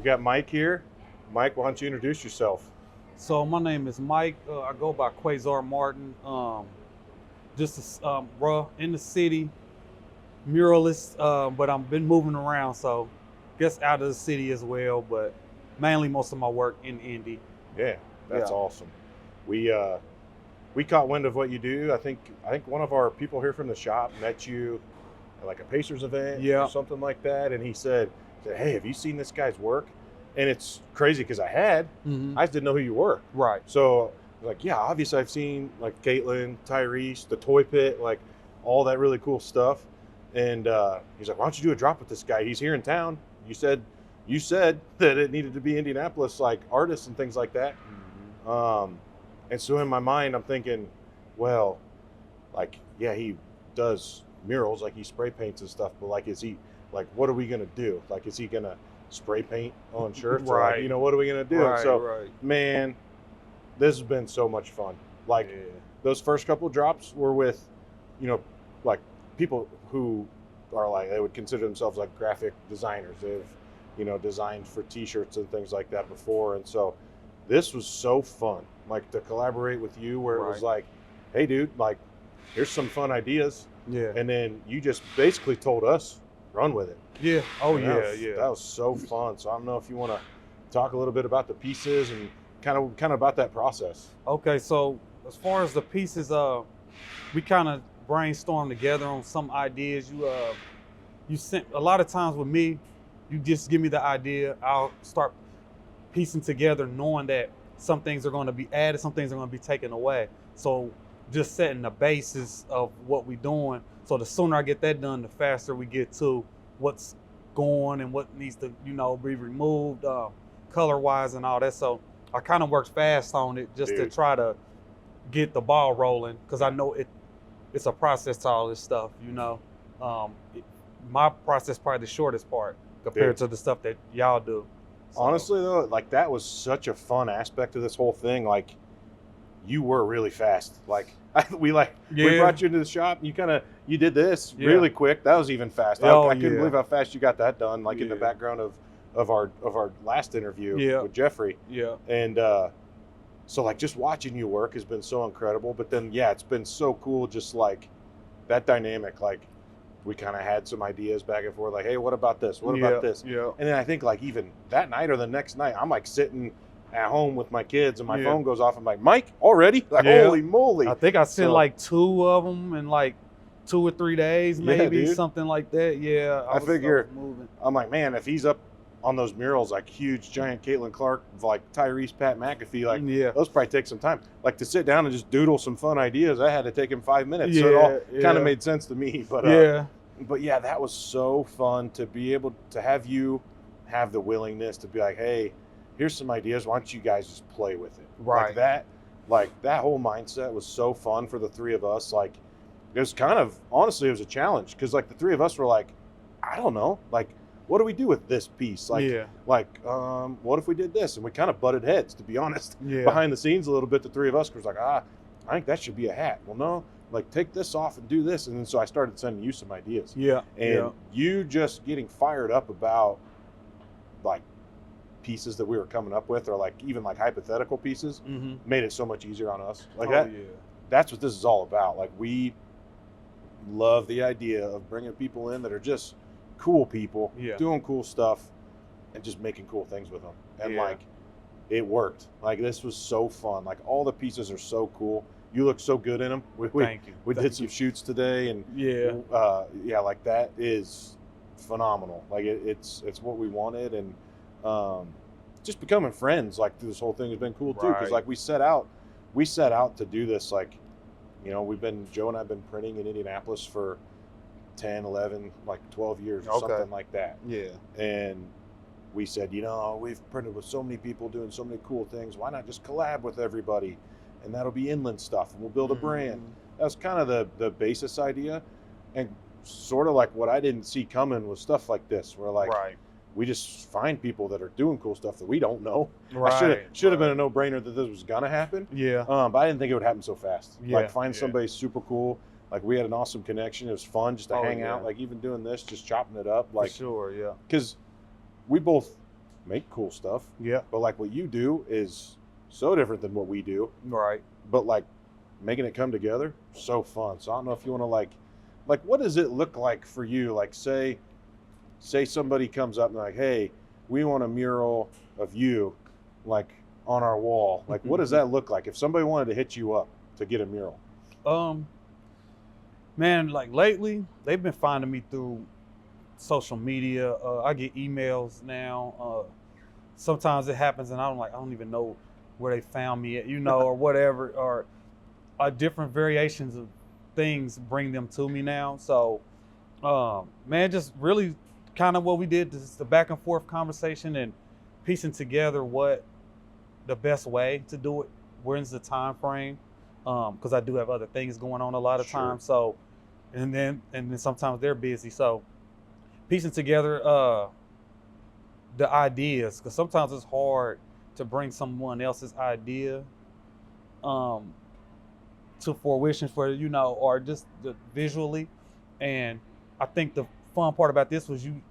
got Mike here. Mike, why don't you introduce yourself? So my name is Mike. I go by Kwazar Martin. Raw in the city, muralist. But I've been moving around, so guess out of the city as well. But mainly most of my work in Indy. Yeah, that's Yeah. awesome. We we caught wind of what you do. I think one of our people here from the shop met you at like a Pacers event or Yeah. something like that, and he said, "Hey, have you seen this guy's work?" And it's crazy because Hmm. I just didn't know who you were. Right. So like, yeah, obviously I've seen like Caitlin, Tyrese, the Toy Pit, like all that really cool stuff. And he's like, "Why don't you do a drop with this guy? He's here in town. You said that it needed to be Indianapolis like artists and things like that." Hmm. And so in my mind, I'm thinking, well, like, yeah, he does murals, like he spray paints and stuff, but like, is he like, what are we gonna do? Like, is he gonna spray paint on shirts? Or like, Right. what are we gonna do? And Right. so, Right. man, this has been so much fun. Like, Yeah. those first couple drops were with, you know, like people who are like, they would consider themselves like graphic designers. They've, designed for T-shirts and things like that before, and so this was so fun. Like to collaborate with you, where it was Right. like, hey, dude, like, here's some fun ideas, Yeah. and then you just basically told us, run with it. Yeah. Oh And yeah. Yeah. that was so fun. So I don't know if you want to talk a little bit about the pieces and kind of about that process. Okay. So as far as the pieces, we kind of brainstorm together on some ideas. You sent a lot of times with me. You just give me the idea. I'll start piecing together, knowing that some things are going to be added, some things are going to be taken away. So just setting the basis of what we're doing. So the sooner I get that done, the faster we get to what's going and what needs to, be removed, color wise and all that. So I kind of work fast on it just to Dude. try to get the ball rolling because I know it's a process to all this stuff. My process probably the shortest part compared to the stuff that y'all do. So, Honestly, though, like that was such a fun aspect of this whole thing. Like, you were really fast. Like, we yeah, brought you into the shop. You did this Yeah. really quick. That was even fast. Oh, I couldn't yeah. believe how fast you got that done. Like in the Yeah. background of our last interview Yeah. with Jeffrey. yeah, And so like just watching you work has been so incredible. But then yeah, it's been so cool. Just like that dynamic. Like we kind of had some ideas back and forth. Like, hey, what about this? What about this? Yeah, And then I think like even that night or the next night, I'm like sitting at home with my kids and my Yeah. phone goes off. I'm like, Mike, already? Like, Yeah. holy moly. I think I sent So- like 2 of them in like 2 or 3 days, Yeah, maybe dude. something like that. Yeah, I figure- was moving. I'm like, man, if he's up on those murals, like huge, giant Caitlin Clark, like Tyrese, Pat McAfee, like Yeah, those probably take some time. Like to sit down and just doodle some fun ideas, I had to take him 5 minutes. So it all Yeah, kind yeah. of made sense to me. But yeah, but yeah, that was so fun to be able to have you have the willingness to be like, hey, here's some ideas. Why don't you guys just play with it? Right. Like that whole mindset was so fun for the three of us. Like it was kind of, honestly, it was a challenge because like the three of us were like, I don't know, like, what do we do with this piece? Like, yeah, what if we did this? And we kind of butted heads, to be honest, yeah, behind the scenes a little bit. The three of us was like, I think that should be a hat. Well, no, like take this off and do this. And then so I started sending you some ideas. yeah, And you just getting fired up about like pieces that we were coming up with, or like even like hypothetical pieces, Mm-hmm. made it so much easier on us. Like Oh, that. yeah. That's what this is all about. Like we love the idea of bringing people in that are just cool people, Yeah. doing cool stuff, and just making cool things with them. And Yeah. like it worked. Like this was so fun. Like all the pieces are so cool. You look so good in them. We Thank you. we Thank did some you. shoots today, and Yeah, yeah, like that is phenomenal. Like it's what we wanted, and just becoming friends like through this whole thing has been cool too. Because Right. like we set out to do this. Like Joe and I've been printing in Indianapolis for 10, 11, like 12 years or Okay. something like that. yeah, And we said, we've printed with so many people doing so many cool things. Why not just collab with everybody? And that'll be inland stuff, and we'll build a brand. That was kind of the basis idea. And sort of like what I didn't see coming was stuff like this, where like right, we just find people that are doing cool stuff that we don't know. right. I should have been a no-brainer that this was gonna happen. Yeah, But I didn't think it would happen so fast. Yeah, Like find yeah. somebody super cool. Like we had an awesome connection. It was fun just to Oh, hang yeah. out. Like even doing this, just chopping it up. for Like sure. Yeah, because we both make cool stuff. Yeah. But like what you do is so different than what we do. Right. But like making it come together, so fun. So I don't know if you want to like what does it look like for you? Like say somebody comes up and like, hey, we want a mural of you like on our wall. Like what does that look like if somebody wanted to hit you up to get a mural? Man, like lately they've been finding me through social media. I get emails now. Sometimes it happens and I don't even know where they found me at, or whatever, or different variations of things bring them to me now. So, man, just really kind of what we did, is the back and forth conversation and piecing together what the best way to do it. When's the time frame? Because I do have other things going on a lot of times. So, and then sometimes they're busy. So, piecing together the ideas, because sometimes it's hard to bring someone else's idea to fruition or just visually. And I think the fun part about this was you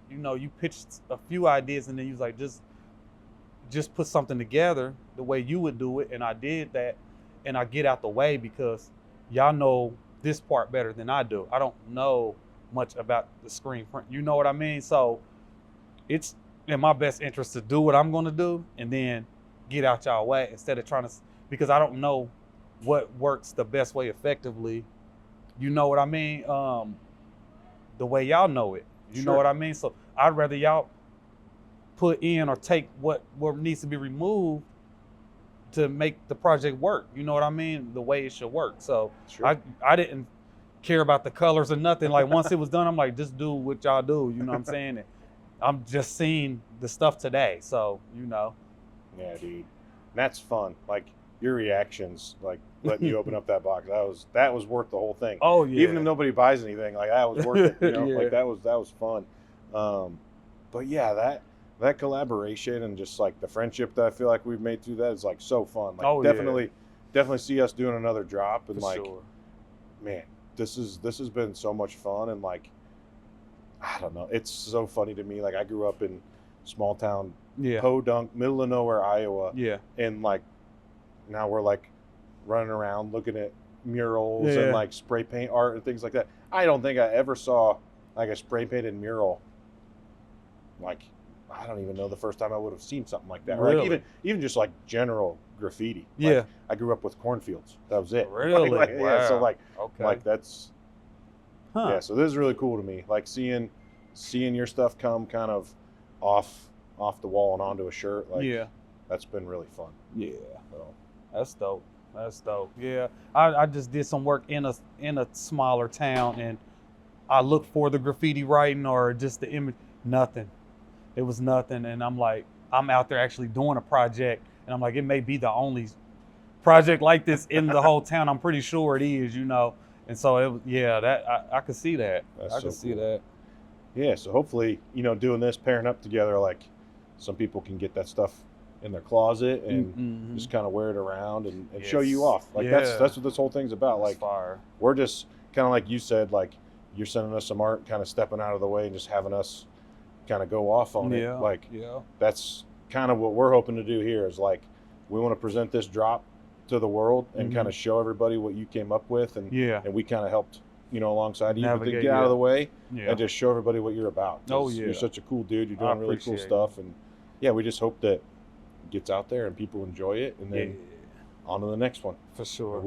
pitched a few ideas and then you was like, just put something together the way you would do it. And I did that, and I get out the way because y'all know this part better than I do. I don't know much about the screen print. You know what I mean? So it's in my best interest to do what I'm going to do and then get out y'all way instead of trying to, because I don't know what works the best way effectively. You know what I mean? The way y'all know it. You know what I mean? So I'd rather y'all put in or take what needs to be removed to make the project work. You know what I mean? The way it should work. So I didn't care about the colors or nothing. Like once it was done, I'm like, just do what y'all do. You know what I'm saying? And I'm just seeing the stuff today. So, Yeah, dude. And that's fun. Like your reactions, like letting you open up that box, that was worth the whole thing. Oh yeah. Even if nobody buys anything, like that was worth it. Like that was fun. But yeah, that collaboration and just like the friendship that I feel like we've made through that is like so fun. Like definitely see us doing another drop and man, this has been so much fun. And like, I don't know, it's so funny to me. Like I grew up in small town Podunk, middle of nowhere, Iowa. Yeah. And like now we're like running around looking at murals and like spray paint art and things like that. I don't think I ever saw like a spray painted mural. Like I don't even know the first time I would have seen something like that. Really? Like even just like general graffiti. Like, I grew up with cornfields. That was it. Really? Wow. Yeah. So like that's yeah. So this is really cool to me. Like seeing your stuff come kind of off the wall and onto a shirt. Like that's been really fun. Yeah. So that's dope. That's dope. Yeah. I just did some work in a smaller town and I looked for the graffiti writing or just the image. Nothing. It was nothing. And I'm like, I'm out there actually doing a project and I'm like, it may be the only project like this in the whole town. I'm pretty sure it is, And so that I could see that. That's I could see that. Yeah. So hopefully, doing this, pairing up together, like some people can get that stuff in their closet and just kind of wear it around and show you off. Like that's what this whole thing's about. Like we're just kind of like you said, like you're sending us some art, kind of stepping out of the way and just having us kind of go off on it. Like that's kind of what we're hoping to do here is like we want to present this drop to the world and kind of show everybody what you came up with and we kind of helped alongside you, but then get out of the way and just show everybody what you're about. You're such a cool dude. You're doing really cool stuff, and we just hope that it gets out there and people enjoy it, and then on to the next one. For sure.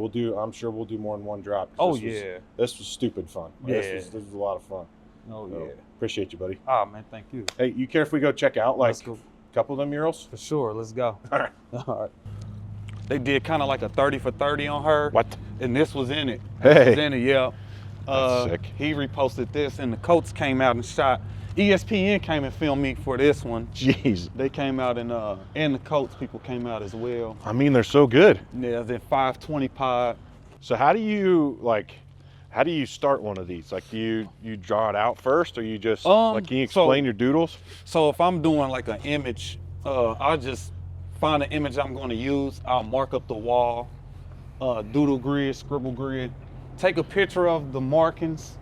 I'm sure we'll do more than one drop. This was stupid fun. This was a lot of fun. Appreciate you, buddy. Oh man, thank you. Hey, you care if we go check out like a couple of them murals? For sure. Let's go. All right. All right. They did kind of like a 30 for 30 on her. What? And this was in it. Hey. This was in it, yeah. That's sick. He reposted this, and the Coats came out and shot. ESPN came and filmed me for this one. Jeez. They came out and the Coats people came out as well. I mean, they're so good. Yeah, then 520 pod. So how do you start one of these? Like, do you draw it out first, or you just can you explain your doodles? So if I'm doing like an image, I'll just find an image I'm going to use. I'll mark up the wall, doodle grid, scribble grid, take a picture of the markings,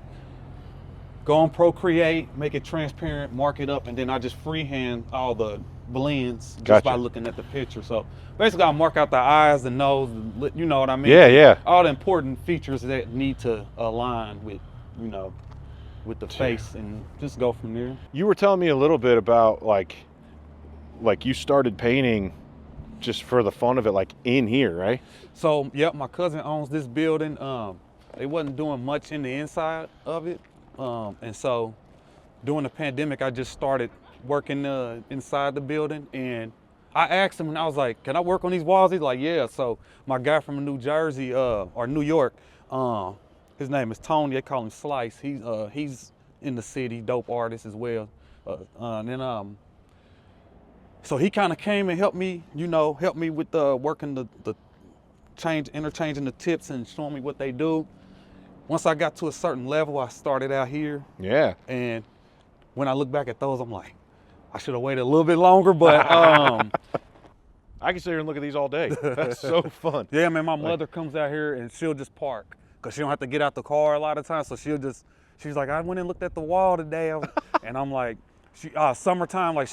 go on Procreate, make it transparent, mark it up, and then I just freehand all the blends just Gotcha. by looking at the picture. So basically, I mark out the eyes, the nose, you know what I mean? Yeah, yeah. All the important features that need to align with, you know, with the face, and just go from there. You were telling me a little bit about like you started painting just for the fun of it, like in here, right? So, yep, my cousin owns this building. They wasn't doing much in the inside of it. And so during the pandemic, I just started working inside the building. And I asked him, and I was like, can I work on these walls? He's like, yeah. So my guy from New Jersey, or New York, his name is Tony. They call him Slice. He's in the city, dope artist as well. So he kind of came and helped me, you know, with working the interchanging the tips and showing me what they do. Once I got to a certain level, I started out here. Yeah. And when I look back at those, I'm like, I should have waited a little bit longer, but I can sit here and look at these all day. That's so fun. yeah, man, my mother comes out here and she'll just park because she don't have to get out the car a lot of times. So she's like, I went and looked at the wall today. And I'm like, summertime, like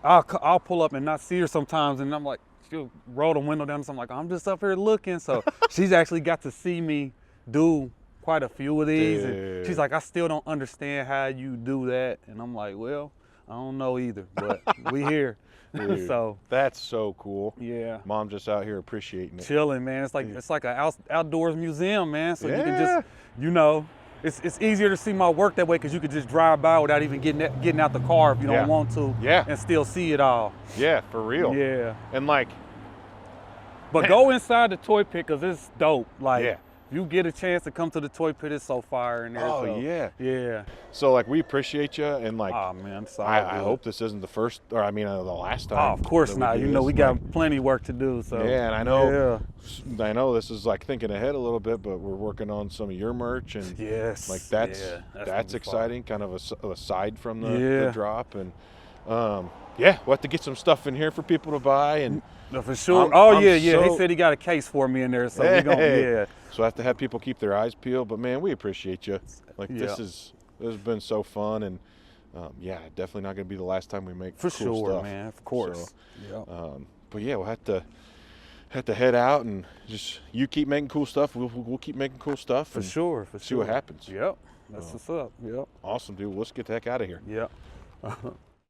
I'll pull up and not see her sometimes. And I'm like, she'll roll the window down. So I'm like, I'm just up here looking. So she's actually got to see me do quite a few of these. And she's like, I still don't understand how you do that. And I'm like, well, I don't know either, but we here. Dude, so that's so cool. Yeah. Mom just out here appreciating it. Chilling, man. It's like an outdoors museum, man. So you can just, you know, it's easier to see my work that way because you could just drive by without even getting out the car if you don't want to. Yeah. And still see it all. Yeah, for real. Yeah. And like, but go inside the toy pit because it's dope. Like, yeah. You get a chance to come to the toy pit, it's so fire in there. Oh, so, yeah. Yeah. So like, we appreciate you, and like, oh man, I'm sorry. I hope this isn't the first, or I mean, the last time. Oh, of course not. You know, we got plenty of work to do. So yeah, and I know this is like thinking ahead a little bit, but we're working on some of your merch, and yes, like that's exciting, kind of aside from the drop, and yeah, we'll have to get some stuff in here for people to buy, and for sure. He said he got a case for me in there, so we're gonna So I have to have people keep their eyes peeled, but man, we appreciate you. Like this has been so fun, and yeah, definitely not gonna be the last time we make cool stuff. Man, of course. So, but yeah, we'll have to head out, and just you keep making cool stuff. We'll keep making cool stuff for sure. See what happens. Yep, that's what's up. Yep. Awesome, dude. Let's get the heck out of here. Yep.